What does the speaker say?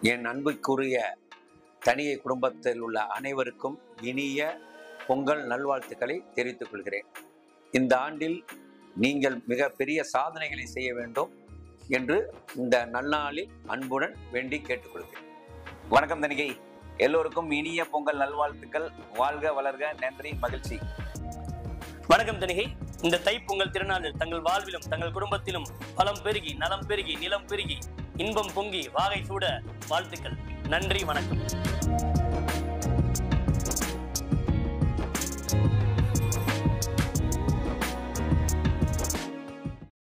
என் அன்புக்குரிய தனியை குடும்பத்தில் உள்ள அனைவருக்கும் இனிய பொங்கல் நல்வாழ்த்துக்களை தெரிவித்துக் கொள்கிறேன். இந்த ஆண்டில் நீங்கள் மிக பெரிய சாதனைகளை செய்ய வேண்டும் என்று இந்த நன்னாளில் அன்புடன் வேண்டி கேட்டுக்கொள்கிறேன். வணக்கம் தணிகை, எல்லோருக்கும் இனிய பொங்கல் நல்வாழ்த்துக்கள். வாழ்க வளர்க, நன்றி, மகிழ்ச்சி. வணக்கம் தணிகை, இந்த தைப்பொங்கல் திருநாளில் தங்கள் வாழ்விலும் தங்கள் குடும்பத்திலும் பலம் பெருகி, நலம் பெருகி, நிலம் பெருகி, இன்பம் பொங்கி, வாகை சூட வாழ்த்துக்கள். நன்றி, வணக்கம்.